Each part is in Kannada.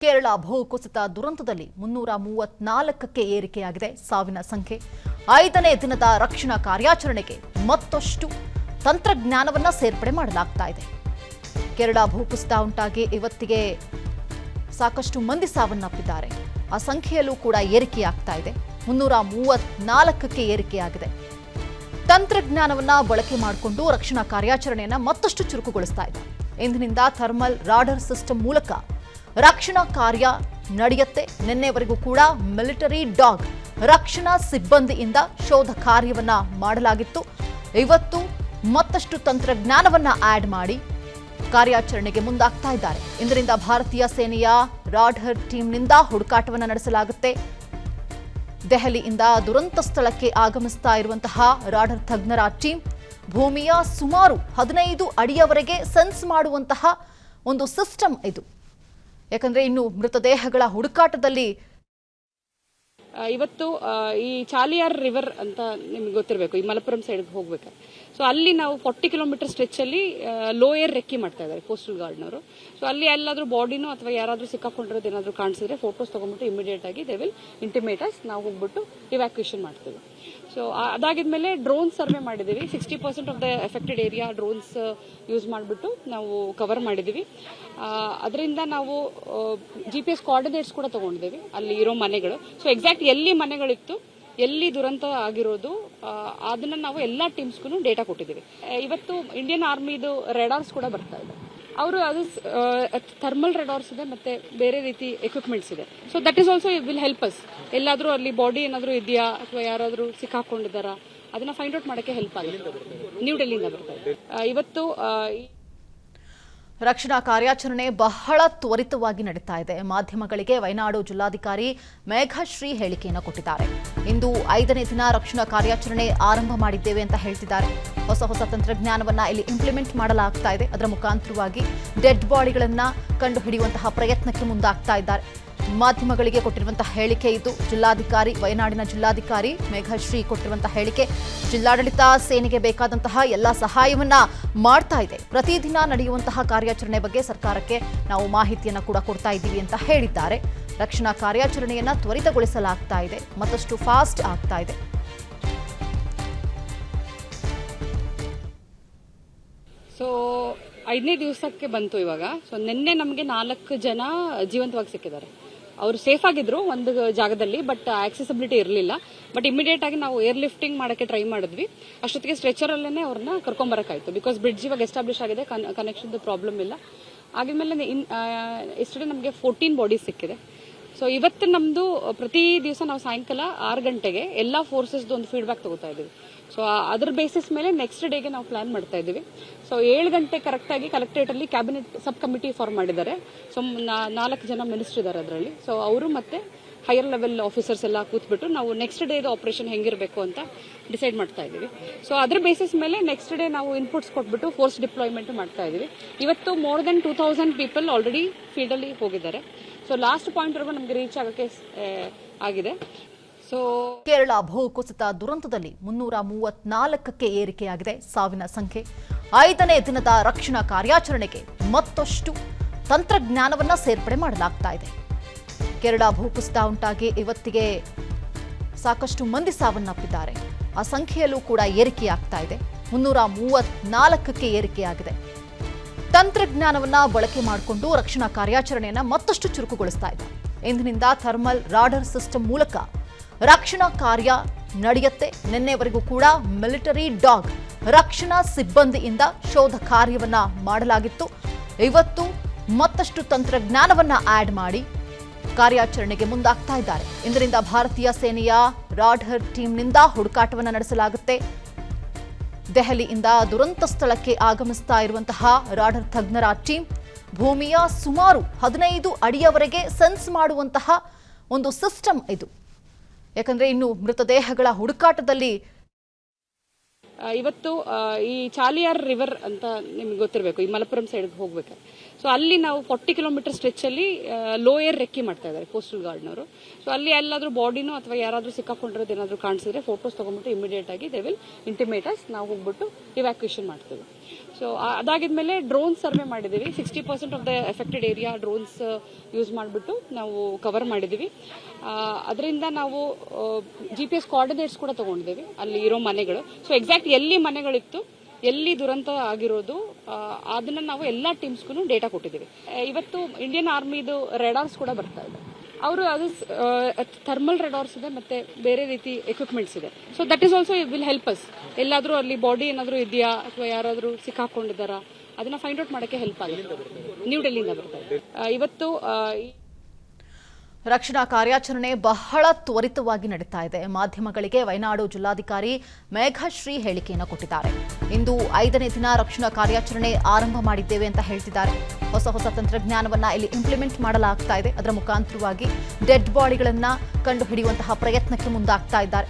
ಕೇರಳ ಭೂಕುಸಿತ ದುರಂತದಲ್ಲಿ 334ಕ್ಕೆ ಏರಿಕೆಯಾಗಿದೆ ಸಾವಿನ ಸಂಖ್ಯೆ. 5ನೇ ದಿನದ ರಕ್ಷಣಾ ಕಾರ್ಯಾಚರಣೆಗೆ ಮತ್ತಷ್ಟು ತಂತ್ರಜ್ಞಾನವನ್ನ ಸೇರ್ಪಡೆ ಮಾಡಲಾಗ್ತಾ ಇದೆ. ಕೇರಳ ಭೂಕುಸಿತ ಉಂಟಾಗಿ ಇವತ್ತಿಗೆ ಸಾಕಷ್ಟು ಮಂದಿ ಸಾವನ್ನಪ್ಪಿದ್ದಾರೆ. ಆ ಸಂಖ್ಯೆಯಲ್ಲೂ ಕೂಡ ಏರಿಕೆಯಾಗ್ತಾ ಇದೆ. 334ಕ್ಕೆ ಏರಿಕೆಯಾಗಿದೆ. ತಂತ್ರಜ್ಞಾನವನ್ನ ಬಳಕೆ ಮಾಡಿಕೊಂಡು ರಕ್ಷಣಾ ಕಾರ್ಯಾಚರಣೆಯನ್ನ ಮತ್ತಷ್ಟು ಚುರುಕುಗೊಳಿಸ್ತಾ ಇದೆ. ಇಂದಿನಿಂದ ಥರ್ಮಲ್ ರಾಡರ್ ಸಿಸ್ಟಮ್ ಮೂಲಕ ರಕ್ಷಣಾ ಕಾರ್ಯ ನಡೆಯುತ್ತೆ. ನಿನ್ನೆವರೆಗೂ ಕೂಡ ಮಿಲಿಟರಿ ಡಾಗ್ ರಕ್ಷಣಾ ಸಿಬ್ಬಂದಿಯಿಂದ ಶೋಧ ಕಾರ್ಯವನ್ನ ಮಾಡಲಾಗಿತ್ತು. ಇವತ್ತು ಮತ್ತಷ್ಟು ತಂತ್ರಜ್ಞಾನವನ್ನ ಆಡ್ ಮಾಡಿ ಕಾರ್ಯಾಚರಣೆಗೆ ಮುಂದಾಗ್ತಾ ಇದ್ದಾರೆ. ಇಂದಿನಿಂದ ಭಾರತೀಯ ಸೇನೆಯ ರಾಡರ್ ಟೀಮ್ನಿಂದ ಹುಡುಕಾಟವನ್ನು ನಡೆಸಲಾಗುತ್ತೆ. ದೆಹಲಿಯಿಂದ ದುರಂತ ಸ್ಥಳಕ್ಕೆ ಆಗಮಿಸ್ತಾ ಇರುವಂತಹ ರಾಡರ್ ತಜ್ಞರ ಟೀಮ್ ಭೂಮಿಯ ಸುಮಾರು 15 ಅಡಿಯವರೆಗೆ ಸೆನ್ಸ್ ಮಾಡುವಂತಹ ಒಂದು ಸಿಸ್ಟಮ್ ಇದು. ಯಾಕಂದ್ರೆ ಇನ್ನು ಮೃತದೇಹಗಳ ಹುಡುಕಾಟದಲ್ಲಿ ಇವತ್ತು ಈ ಚಾಲಿಯಾರ್ ರಿವರ್ ಅಂತ ನಿಮ್ಗೆ ಗೊತ್ತಿರಬೇಕು, ಈ ಮಲಪ್ಪುರಂ ಸೈಡ್ಗೆ ಹೋಗ್ಬೇಕಾದ್ರೆ. ಸೊ ಅಲ್ಲಿ ನಾವು 40 ಕಿಲೋಮೀಟರ್ ಸ್ಟ್ರೆಚ್ ಅಲ್ಲಿ ಲೋಯರ್ ರೆಕ್ಕಿ ಮಾಡ್ತಾ ಇದ್ದಾರೆ ಕೋಸ್ಟಲ್ ಗಾರ್ಡ್ನವರು. ಸೊ ಅಲ್ಲಿ ಎಲ್ಲಾದ್ರೂ ಬಾಡಿನೋ ಅಥವಾ ಯಾರಾದ್ರೂ ಸಿಕ್ಕಾಕೊಂಡಿರೋದು ಏನಾದ್ರು ಕಾಣಿಸಿದ್ರೆ ಫೋಟೋಸ್ ತಗೊಂಡ್ಬಿಟ್ಟು ಇಮಿಡಿಯೇಟ್ ಆಗಿ ದೇ ವಿಲ್ ಇಂಟಿಮೇಟ್ ಅಸ್. ನಾವು ಹೋಗ್ಬಿಟ್ಟು ಇವ್ಯಾಕ್ಯುಯೇಷನ್ ಮಾಡ್ತೀವಿ. ಸೊ ಅದಾಗಿದ್ಮೇಲೆ ಡ್ರೋನ್ ಸರ್ವೆ ಮಾಡಿದೀವಿ. 60% of the affected area drones use ಮಾಡಿಬಿಟ್ಟು ನಾವು ಕವರ್ ಮಾಡಿದೀವಿ. ಅದರಿಂದ ನಾವು GPS ಕೋಆರ್ಡಿನೇಟ್ಸ್ ಕೂಡ ತಗೊಂಡಿದ್ದೀವಿ ಅಲ್ಲಿ ಇರೋ ಮನೆಗಳು. ಸೊ ಎಕ್ಸಾಕ್ಟ್ ಎಲ್ಲಿ ಮನೆಗಳಿತ್ತು, ಎಲ್ಲಿ ದುರಂತ ಆಗಿರೋದು, ಅದನ್ನ ನಾವು ಎಲ್ಲಾ ಟೀಮ್ಸ್ಗೂ ಡೇಟಾ ಕೊಟ್ಟಿದ್ದೀವಿ. ಇವತ್ತು ಇಂಡಿಯನ್ ಆರ್ಮಿದು ರೆಡಾರ್ಸ್ ಕೂಡ ಬರ್ತಾ ಇದೆ. ಅವರು ಅದು ಥರ್ಮಲ್ ರೆಡಾರ್ಸ್ ಇದೆ, ಮತ್ತೆ ಬೇರೆ ರೀತಿ ಎಕ್ವಿಪ್ಮೆಂಟ್ಸ್ ಇದೆ. So that is also will help us. ಎಲ್ಲಾದ್ರೂ ಅಲ್ಲಿ ಬಾಡಿ ಏನಾದ್ರು ಇದೆಯಾ ಅಥವಾ ಯಾರಾದ್ರೂ ಸಿಕ್ಕಾಕೊಂಡಿದ್ದಾರಾ ಅದನ್ನ ಫೈಂಡ್ ಔಟ್ ಮಾಡಕ್ಕೆ ಹೆಲ್ಪ್ ಆಗುತ್ತೆ. ನ್ಯೂ ಡೆಲ್ಲಿಯಿಂದ ಬರ್ತಾರೆ. ಇವತ್ತು ರಕ್ಷಣಾ ಕಾರ್ಯಾಚರಣೆ ಬಹಳ ತ್ವರಿತವಾಗಿ ನಡೀತಾ ಇದೆ. ಮಾಧ್ಯಮಗಳಿಗೆ ವಯನಾಡು ಜಿಲ್ಲಾಧಿಕಾರಿ ಮೇಘಶ್ರೀ ಹೇಳಿಕೆಯನ್ನು ಕೊಟ್ಟಿದ್ದಾರೆ. ಇಂದು 5ನೇ ದಿನ ರಕ್ಷಣಾ ಕಾರ್ಯಾಚರಣೆ ಆರಂಭ ಮಾಡಿದ್ದೇವೆ ಅಂತ ಹೇಳ್ತಿದ್ದಾರೆ. ಹೊಸ ತಂತ್ರಜ್ಞಾನವನ್ನ ಇಲ್ಲಿ ಇಂಪ್ಲಿಮೆಂಟ್ ಮಾಡಲಾಗ್ತಾ ಇದೆ. ಅದರ ಮುಖಾಂತರವಾಗಿ ಡೆಡ್ ಬಾಡಿಗಳನ್ನ ಕಂಡುಹಿಡಿಯುವಂತಹ ಪ್ರಯತ್ನಕ್ಕೆ ಮುಂದಾಗ್ತಾ ಇದ್ದಾರೆ. ಮಾಧ್ಯಮಗಳಿಗೆ ಕೊಟ್ಟಿರುವಂತಹ ಹೇಳಿಕೆ ಇದು. ಜಿಲ್ಲಾಧಿಕಾರಿ, ವಯನಾಡಿನ ಜಿಲ್ಲಾಧಿಕಾರಿ ಮೇಘಶ್ರೀ ಕೊಟ್ಟಿರುವಂತಹ ಹೇಳಿಕೆ. ಜಿಲ್ಲಾಡಳಿತ ಸೇನೆಗೆ ಬೇಕಾದಂತಹ ಎಲ್ಲ ಸಹಾಯವನ್ನ ಮಾಡ್ತಾ ಇದೆ. ಪ್ರತಿದಿನ ನಡೆಯುವಂತಹ ಕಾರ್ಯಾಚರಣೆ ಬಗ್ಗೆ ಸರ್ಕಾರಕ್ಕೆ ನಾವು ಮಾಹಿತಿಯನ್ನ ಕೂಡ ಕೊಡ್ತಾ ಇದ್ದೀವಿ ಅಂತ ಹೇಳಿದ್ದಾರೆ. ರಕ್ಷಣಾ ಕಾರ್ಯಾಚರಣೆಯನ್ನ ತ್ವರಿತಗೊಳಿಸಲಾಗ್ತಾ ಇದೆ, ಮತ್ತಷ್ಟು ಫಾಸ್ಟ್ ಆಗ್ತಾ ಇದೆ. ಸೊ 5ನೇ ದಿವಸಕ್ಕೆ ಬಂತು ಇವಾಗ. ಸೊ ನಿನ್ನೆ ನಮಗೆ 4 ಜನ ಜೀವಂತವಾಗಿ ಸಿಕ್ಕಿದ್ದಾರೆ. ಅವರು ಸೇಫ್ ಆಗಿದ್ರು ಒಂದು ಜಾಗದಲ್ಲಿ, ಬಟ್ ಆಕ್ಸೆಸಿಬಿಲಿಟಿ ಇರಲಿಲ್ಲ. ಬಟ್ ಇಮಿಡಿಯೇಟ್ ಆಗಿ ನಾವು ಏರ್ ಲಿಫ್ಟಿಂಗ್ ಮಾಡಕ್ಕೆ ಟ್ರೈ ಮಾಡಿದ್ವಿ. ಅಷ್ಟೊತ್ತಿಗೆ ಸ್ಟ್ರೆಚರ್ ಅಲ್ಲೇ ಅವ್ರನ್ನ ಕರ್ಕೊಂಡ್ಬರಕಾಯ್ತು. ಬಿಕಾಸ್ ಬ್ರಿಡ್ಜ್ ಇವಾಗ ಎಸ್ಟಾಬ್ಲಿಷ್ ಆಗಿದೆ, ಕನೆಕ್ಷನ್ ಪ್ರಾಬ್ಲಮ್ ಇಲ್ಲ. ಆಗಿದ್ಮೇಲೆ ಎಸ್ಟರ್ಡೇ ನಮಗೆ 14 ಬಾಡೀಸ್ ಸಿಕ್ಕಿದೆ. ಸೊ ಇವತ್ತು ನಮ್ದು ಪ್ರತಿ ದಿವಸ ನಾವು ಸಾಯಂಕಾಲ 6 ಗಂಟೆಗೆ ಎಲ್ಲಾ ಫೋರ್ಸಸ್ದು ಒಂದು ಫೀಡ್ಬ್ಯಾಕ್ ತಗೋತಾ ಇದೀವಿ. ಸೊ ಅದ್ರ ಬೇಸಿಸ್ ಮೇಲೆ ನೆಕ್ಸ್ಟ್ ಡೇಗೆ ನಾವು ಪ್ಲಾನ್ ಮಾಡ್ತಾ ಇದೀವಿ. ಸೊ 7 ಗಂಟೆ ಕರೆಕ್ಟ್ ಆಗಿ ಕಲೆಕ್ಟರೇಟ್ ಅಲ್ಲಿ ಕ್ಯಾಬಿನೆಟ್ ಸಬ್ ಕಮಿಟಿ ಫಾರ್ಮ್ ಮಾಡಿದ್ದಾರೆ. ಸೊ 4 ಜನ ಮಿನಿಸ್ಟರ್ ಇದ್ದಾರೆ ಅದರಲ್ಲಿ. ಸೊ ಅವರು ಮತ್ತೆ ಹೈಯರ್ ಲೆವೆಲ್ ಆಫೀಸರ್ಸ್ ಎಲ್ಲ ಕೂತ್ಬಿಟ್ಟು ನಾವು ನೆಕ್ಸ್ಟ್ ಡೇ ಆಪರೇಷನ್ ಹೆಂಗಿರಬೇಕು ಅಂತ ಡಿಸೈಡ್ ಮಾಡ್ತಾ ಇದೀವಿ. ಸೊ ಅದ್ರ ಬೇಸಿಸ್ ಮೇಲೆ ನೆಕ್ಸ್ಟ್ ಡೇ ನಾವು ಇನ್ಪುಟ್ಸ್ ಕೊಟ್ಬಿಟ್ಟು ಫೋರ್ಸ್ ಡಿಪ್ಲಾಯ್ಮೆಂಟ್ ಮಾಡ್ತಾ ಇದೀವಿ. ಇವತ್ತು more than 2000 people already field ಅಲ್ಲಿ ಹೋಗಿದ್ದಾರೆ. ಸೊ ಲಾಸ್ಟ್ ಪಾಯಿಂಟ್ ವರೆಗೂ ನಮಗೆ ರೀಚ್ ಆಗಕ್ಕೆ ಆಗಿದೆ. ಕೇರಳ ಭೂಕುಸಿತ ದುರಂತದಲ್ಲಿ 334ಕ್ಕೆ ಏರಿಕೆಯಾಗಿದೆ ಸಾವಿನ ಸಂಖ್ಯೆ. 5ನೇ ದಿನದ ರಕ್ಷಣಾ ಕಾರ್ಯಾಚರಣೆಗೆ ಮತ್ತಷ್ಟು ತಂತ್ರಜ್ಞಾನವನ್ನ ಸೇರ್ಪಡೆ ಮಾಡಲಾಗ್ತಾ ಇದೆ. ಕೇರಳ ಭೂಕುಸಿತ ಉಂಟಾಗಿ ಇವತ್ತಿಗೆ ಸಾಕಷ್ಟು ಮಂದಿ ಸಾವನ್ನಪ್ಪಿದ್ದಾರೆ. ಆ ಸಂಖ್ಯೆಯಲ್ಲೂ ಕೂಡ ಏರಿಕೆಯಾಗ್ತಾ ಇದೆ. 334ಕ್ಕೆ ಏರಿಕೆಯಾಗಿದೆ. ತಂತ್ರಜ್ಞಾನವನ್ನ ಬಳಕೆ ಮಾಡಿಕೊಂಡು ರಕ್ಷಣಾ ಕಾರ್ಯಾಚರಣೆಯನ್ನ ಮತ್ತಷ್ಟು ಚುರುಕುಗೊಳಿಸ್ತಾ ಇದೆ. ಇಂದಿನಿಂದ ಥರ್ಮಲ್ ರಾಡರ್ ಸಿಸ್ಟಮ್ ಮೂಲಕ ರಕ್ಷಣಾ ಕಾರ್ಯ ನಡೆಯುತ್ತೆ. ನಿನ್ನೆವರೆಗೂ ಕೂಡ ಮಿಲಿಟರಿ ಡಾಗ್ ರಕ್ಷಣಾ ಸಿಬ್ಬಂದಿಯಿಂದ ಶೋಧ ಕಾರ್ಯವನ್ನ ಮಾಡಲಾಗಿತ್ತು. ಇವತ್ತು ಮತ್ತಷ್ಟು ತಂತ್ರಜ್ಞಾನವನ್ನ ಆಡ್ ಮಾಡಿ ಕಾರ್ಯಾಚರಣೆಗೆ ಮುಂದಾಗ್ತಾ ಇದ್ದಾರೆ. ಇಂದಿನಿಂದ ಭಾರತೀಯ ಸೇನೆಯ ರಾಡರ್ ಟೀಮ್ನಿಂದ ಹುಡುಕಾಟವನ್ನು ನಡೆಸಲಾಗುತ್ತೆ. ದೆಹಲಿಯಿಂದ ದುರಂತ ಸ್ಥಳಕ್ಕೆ ಆಗಮಿಸ್ತಾ ಇರುವಂತಹ ರಾಡರ್ ತಜ್ಞರ ಟೀಮ್ ಭೂಮಿಯ ಸುಮಾರು 15 ಅಡಿಯವರೆಗೆ ಸೆನ್ಸ್ ಮಾಡುವಂತಹ ಒಂದು ಸಿಸ್ಟಮ್ ಇದು. ಯಾಕಂದ್ರೆ ಇನ್ನು ಮೃತದೇಹಗಳ ಹುಡುಕಾಟದಲ್ಲಿ ಇವತ್ತು ಈ ಚಾಲಿಯಾರ್ ರಿವರ್ ಅಂತ ನಿಮ್ಗೆ ಗೊತ್ತಿರಬೇಕು, ಈ ಮಲಪ್ಪುರಂ ಸೈಡ್ಗೆ ಹೋಗ್ಬೇಕಾದ್ರೆ. ಸೊ ಅಲ್ಲಿ ನಾವು 40 ಕಿಲೋಮೀಟರ್ ಸ್ಟ್ರೆಚ್ ಅಲ್ಲಿ ಲೋಯರ್ ರೆಕ್ಕಿ ಮಾಡ್ತಾ ಇದ್ದಾರೆ ಕೋಸ್ಟಲ್ ಗಾರ್ಡ್ನವರು. ಸೊ ಅಲ್ಲಿ ಎಲ್ಲಾದ್ರೂ ಬಾಡಿನೋ ಅಥವಾ ಯಾರಾದ್ರೂ ಸಿಕ್ಕಾಕೊಂಡಿರೋದು ಏನಾದ್ರು ಕಾಣಿಸಿದ್ರೆ ಫೋಟೋಸ್ ತಗೊಂಡ್ಬಿಟ್ಟು ಇಮಿಡಿಯೇಟ್ ಆಗಿ ದೇ ವಿಲ್ ಇಂಟಿಮೇಟ್ ಅಸ್, ನಾವು ಹೋಗ್ಬಿಟ್ಟು ಇವ್ಯಾಕ್ಯುಯೇಷನ್ ಮಾಡ್ತೀವಿ. ಸೊ ಅದಾಗಿದ್ಮೇಲೆ ಡ್ರೋನ್ ಸರ್ವೆ ಮಾಡಿದೀವಿ. 60% of the affected area drones use ಮಾಡಿಬಿಟ್ಟು ನಾವು ಕವರ್ ಮಾಡಿದೀವಿ. ಅದರಿಂದ ನಾವು GPS ಕೋಆರ್ಡಿನೇಟ್ಸ್ ಕೂಡ ತಗೊಂಡಿದ್ದೀವಿ ಅಲ್ಲಿ ಇರೋ ಮನೆಗಳು. ಸೊ ಎಕ್ಸಾಕ್ಟ್ ಎಲ್ಲಿ ಮನೆಗಳಿತ್ತು, ಎಲ್ಲಿ ದುರಂತ ಆಗಿರೋದು, ಅದನ್ನ ನಾವು ಎಲ್ಲಾ ಟೀಮ್ಸ್ಗೂ ಡೇಟಾ ಕೊಟ್ಟಿದ್ದೀವಿ. ಇವತ್ತು ಇಂಡಿಯನ್ ಆರ್ಮಿದು ರೆಡಾರ್ಸ್ ಕೂಡ ಬರ್ತಾ ಇದೆ. ಅವರು ಅದು ಥರ್ಮಲ್ ರೆಡಾರ್ಸ್ ಇದೆ ಮತ್ತೆ ಬೇರೆ ರೀತಿ ಎಕ್ವಿಪ್ಮೆಂಟ್ಸ್ ಇದೆ. So that is also will help us. ಎಲ್ಲಾದ್ರೂ ಅಲ್ಲಿ ಬಾಡಿ ಏನಾದ್ರು ಇದೆಯಾ ಅಥವಾ ಯಾರಾದ್ರೂ ಸಿಕ್ಕಾಕೊಂಡಿದ್ದಾರಾ ಅದನ್ನ ಫೈಂಡ್ ಔಟ್ ಮಾಡಕ್ಕೆ ಹೆಲ್ಪ್ ಆಗುತ್ತೆ. ನ್ಯೂ ಡೆಲ್ಲಿಯಿಂದ ಬರ್ತಾ ಇದೆ. ಇವತ್ತು ರಕ್ಷಣಾ ಕಾರ್ಯಾಚರಣೆ ಬಹಳ ತ್ವರಿತವಾಗಿ ನಡೀತಾ ಇದೆ. ಮಾಧ್ಯಮಗಳಿಗೆ ವಯನಾಡು ಜಿಲ್ಲಾಧಿಕಾರಿ ಮೇಘಶ್ರೀ ಹೇಳಿಕೆಯನ್ನು ಕೊಟ್ಟಿದ್ದಾರೆ. ಇಂದು 5ನೇ ದಿನ ರಕ್ಷಣಾ ಕಾರ್ಯಾಚರಣೆ ಆರಂಭ ಮಾಡಿದ್ದೇವೆ ಅಂತ ಹೇಳ್ತಿದ್ದಾರೆ. ಹೊಸ ತಂತ್ರಜ್ಞಾನವನ್ನ ಇಲ್ಲಿ ಇಂಪ್ಲಿಮೆಂಟ್ ಮಾಡಲಾಗ್ತಾ ಇದೆ. ಅದರ ಮುಖಾಂತರವಾಗಿ ಡೆಡ್ ಬಾಡಿಗಳನ್ನ ಕಂಡುಹಿಡಿಯುವಂತಹ ಪ್ರಯತ್ನಕ್ಕೆ ಮುಂದಾಗ್ತಾ ಇದ್ದಾರೆ.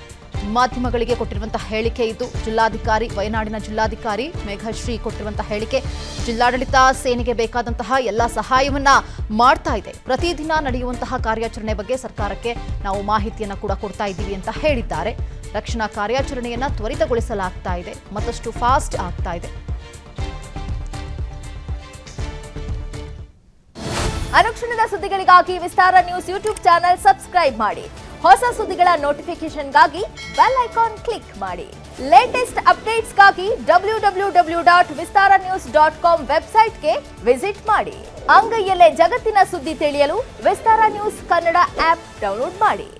ಮಾಧ್ಯಮಗಳಿಗೆ ಕೊಟ್ಟಿರುವಂತಹ ಹೇಳಿಕೆ ಇದು. ಜಿಲ್ಲಾಧಿಕಾರಿ, ವಯನಾಡಿನ ಜಿಲ್ಲಾಧಿಕಾರಿ ಮೇಘಶ್ರೀ ಕೊಟ್ಟಿರುವಂತಹ ಹೇಳಿಕೆ, ಜಿಲ್ಲಾಡಳಿತ ಸೇನೆಗೆ ಬೇಕಾದಂತಹ ಎಲ್ಲ ಸಹಾಯವನ್ನ ಮಾಡ್ತಾ ಇದೆ. ಪ್ರತಿದಿನ ನಡೆಯುವಂತಹ ಕಾರ್ಯಾಚರಣೆ ಬಗ್ಗೆ ಸರ್ಕಾರಕ್ಕೆ ನಾವು ಮಾಹಿತಿಯನ್ನ ಕೂಡ ಕೊಡ್ತಾ ಇದ್ದೀವಿ ಅಂತ ಹೇಳಿದ್ದಾರೆ. ರಕ್ಷಣಾ ಕಾರ್ಯಾಚರಣೆಯನ್ನ ತ್ವರಿತಗೊಳಿಸಲಾಗ್ತಾ ಇದೆ, ಮತ್ತಷ್ಟು ಫಾಸ್ಟ್ ಆಗ್ತಾ ಇದೆ. ಅನುಕ್ಷಣದ ಸುದ್ದಿಗಳಿಗಾಗಿ ವಿಸ್ತಾರ ನ್ಯೂಸ್ ಯೂಟ್ಯೂಬ್ ಚಾನೆಲ್ ಸಬ್ಸ್ಕ್ರೈಬ್ ಮಾಡಿ. ಹೊಸ ಸುದ್ದಿಗಳ ನೋಟಿಫಿಕೇಶನ್ಗಾಗಿ ಬೆಲ್ ಐಕಾನ್ ಕ್ಲಿಕ್ ಮಾಡಿ. ಲೇಟೆಸ್ಟ್ ಅಪ್ಡೇಟ್ಸ್ಗಾಗಿ www.vistaranews.com ವೆಬ್ಸೈಟ್ಗೆ ವಿಸಿಟ್ ಮಾಡಿ. ಅಂಗೈಯಲ್ಲೇ ಜಗತ್ತಿನ ಸುದ್ದಿ ತಿಳಿಯಲು ವಿಸ್ತಾರ ನ್ಯೂಸ್ ಕನ್ನಡ ಆಪ್ ಡೌನ್ಲೋಡ್ ಮಾಡಿ.